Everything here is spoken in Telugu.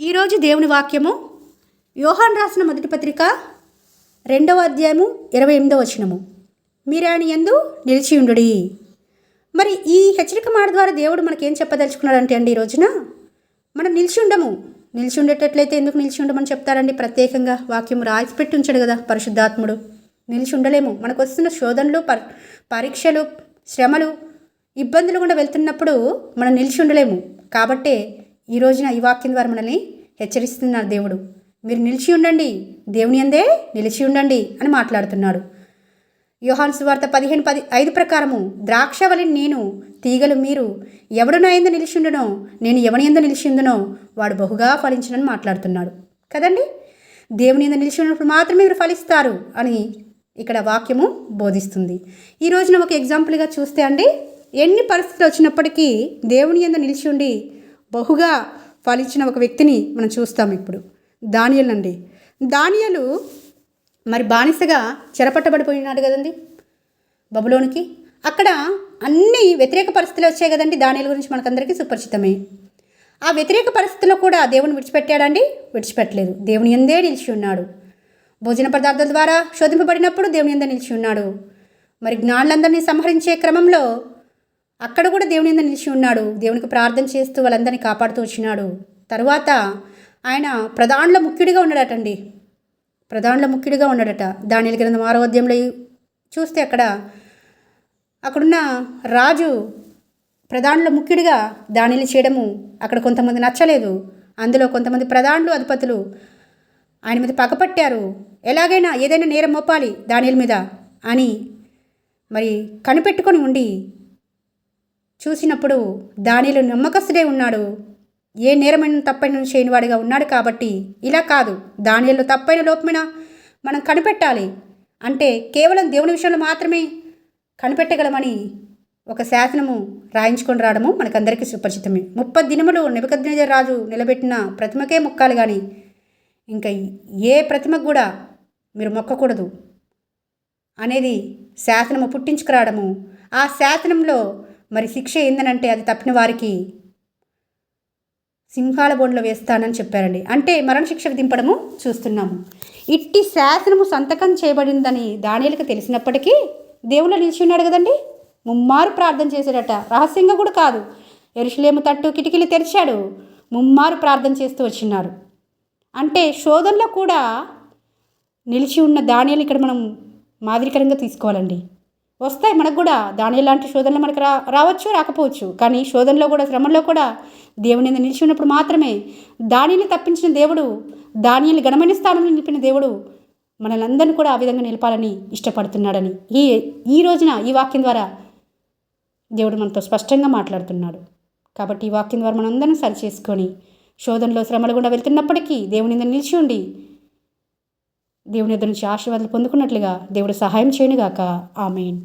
ఈరోజు దేవుని వాక్యము యోహాను రాసిన మొదటి పత్రిక 2వ అధ్యాయము 28వ వచనము. మీరు ఆయన యందు నిలిచి ఉండుడి. మరి ఈ హెచ్చరిక మాట ద్వారా దేవుడు మనకేం చెప్పదలుచుకున్నాడంటే అండి, ఈ రోజున మనం నిలిచి ఉండేటట్లయితే ఎందుకు నిలిచి ఉండమని చెప్తారండి? ప్రత్యేకంగా వాక్యం రాసిపెట్టి ఉంచాడు కదా పరిశుద్ధాత్ముడు. నిలిచి ఉండలేము. మనకు వస్తున్న శోధనలు, పరీక్షలు, శ్రమలు, ఇబ్బందులు కూడా వెళ్తున్నప్పుడు మనం నిలిచి ఉండలేము. కాబట్టే ఈ రోజున ఈ వాక్యం ద్వారా మనల్ని హెచ్చరిస్తున్నాడు దేవుడు. మీరు నిలిచి ఉండండి, దేవుని యందే నిలిచి ఉండండి అని మాట్లాడుతున్నాడు. యోహాను సువార్త 15:5 ప్రకారము, ద్రాక్షవల్లిని నేను, తీగలు మీరు. ఎవడు నా యందు నిలిచి ఉండునో, నేను ఎవని యందు నిలిచి ఉండునో వాడు బహుగా ఫలించునని మాట్లాడుతున్నాడు కదండి. దేవుని యందు నిలిచి ఉన్నప్పుడు మాత్రమే మీరు ఫలిస్తారు అని ఇక్కడ వాక్యము బోధిస్తుంది. ఈ రోజున ఒక ఎగ్జాంపుల్గా చూస్తే అండి, ఎన్ని పరిస్థితులు వచ్చినప్పటికీ దేవుని యందు నిలిచి ఉండి బహుగా ఫలించిన ఒక వ్యక్తిని మనం చూస్తాం. ఇప్పుడు దానియేలు అండి. దానియేలు మరి బానిసగా చెరపట్టబడిపోయినాడు కదండి బబులోనికి. అక్కడ అన్ని వ్యతిరేక పరిస్థితులు వచ్చాయి కదండి. దానియేలు గురించి మనకందరికీ సుపరిచితమే. ఆ వ్యతిరేక పరిస్థితుల్లో కూడా దేవుని విడిచిపెట్టాడండి? విడిచిపెట్టలేదు. దేవుని యందే నిలిచి ఉన్నాడు. భోజన పదార్థాల ద్వారా శోధింపబడినప్పుడు దేవుని యందే నిలిచి ఉన్నాడు. మరి జ్ఞానులందరినీ సంహరించే క్రమంలో అక్కడ కూడా దేవుని యందు నిలిచి ఉన్నాడు. దేవునికి ప్రార్థన చేస్తూ వాళ్ళందరినీ కాపాడుతూ వచ్చినాడు. తరువాత ఆయన ప్రధానుల ముఖ్యుడిగా ఉన్నాడటండి. దానియేలు గ్రంథం 6వ అధ్యాయంలో చూస్తే అక్కడున్న రాజు ప్రధానుల ముఖ్యుడిగా దానియేలు చేయడము అక్కడ కొంతమంది నచ్చలేదు. అందులో కొంతమంది ప్రధానులు, అధిపతులు ఆయన మీద పగపట్టారు. ఎలాగైనా ఏదైనా నేరం మోపాలి దానియేలు మీద అని మరి కనిపెట్టుకొని ఉండి చూసినప్పుడు దానియేలు నమ్మకస్తుడే ఉన్నాడు. ఏ నేరమైన తప్పైన చేయనివాడిగా ఉన్నాడు. కాబట్టి ఇలా కాదు, దానియేలు తప్పైన లోపమైన మనం కనిపెట్టాలి అంటే కేవలం దేవుని విషయంలో మాత్రమే కనిపెట్టగలమని ఒక శాసనము రాయించుకొని రావడము మనకందరికీ సుపరిచితమే. 30 దినములు నెబుకద్నెజరు రాజు నిలబెట్టిన ప్రతిమకే మొక్కాలి, కానీ ఇంకా ఏ ప్రతిమకు కూడా మీరు మొక్కకూడదు అనేది శాసనము పుట్టించుకురావడము. ఆ శాసనంలో మరి శిక్ష ఏందనంటే అది తప్పిన వారికి సింహాల బోన్లో వేస్తానని చెప్పారండి. అంటే మరణశిక్ష విధింపడము చూస్తున్నాము. ఇట్టి శాసనము సంతకం చేయబడిందని దానియేలుకు తెలిసినప్పటికీ దేవుళ్ళు నిలిచి ఉన్నాడు కదండి. ముమ్మారు ప్రార్థన చేశాడట. రహస్యంగా కూడా కాదు. యెరూషలేము తట్టు కిటికీలు తెరిచాడు. ముమ్మారు ప్రార్థన చేస్తూ వచ్చినారు. అంటే శోధనలో కూడా నిలిచి ఉన్న దానియేలు ఇక్కడ మనం మాదిరికరంగా తీసుకోవాలండి. వస్తాయి మనకు కూడా దానియేలు లాంటి శోధనలు మనకు రావచ్చు, రాకపోవచ్చు. కానీ శోధనలో కూడా, శ్రమంలో కూడా దేవుని యందు నిలిచి ఉన్నప్పుడు మాత్రమే దానియేలుని తప్పించిన దేవుడు, దానియేలుని ఘనమైన స్థానంలో నిలిపిన దేవుడు మనల్ని అందరినీ కూడా ఆ విధంగా నిలపాలని ఇష్టపడుతున్నాడని ఈ రోజున ఈ వాక్యం ద్వారా దేవుడు మనతో స్పష్టంగా మాట్లాడుతున్నాడు. కాబట్టి ఈ వాక్యం ద్వారా మనందరం సరి చేసుకొని శోధనలో, శ్రమలు కూడా వెళ్తున్నప్పటికీ దేవుని యందు నిలిచి ఉండి దేవుని యొద్ద నుంచి ఆశీర్వాదాలు పొందుకున్నట్లుగా దేవుడు సహాయం చేయనుగాక. ఆమేన్.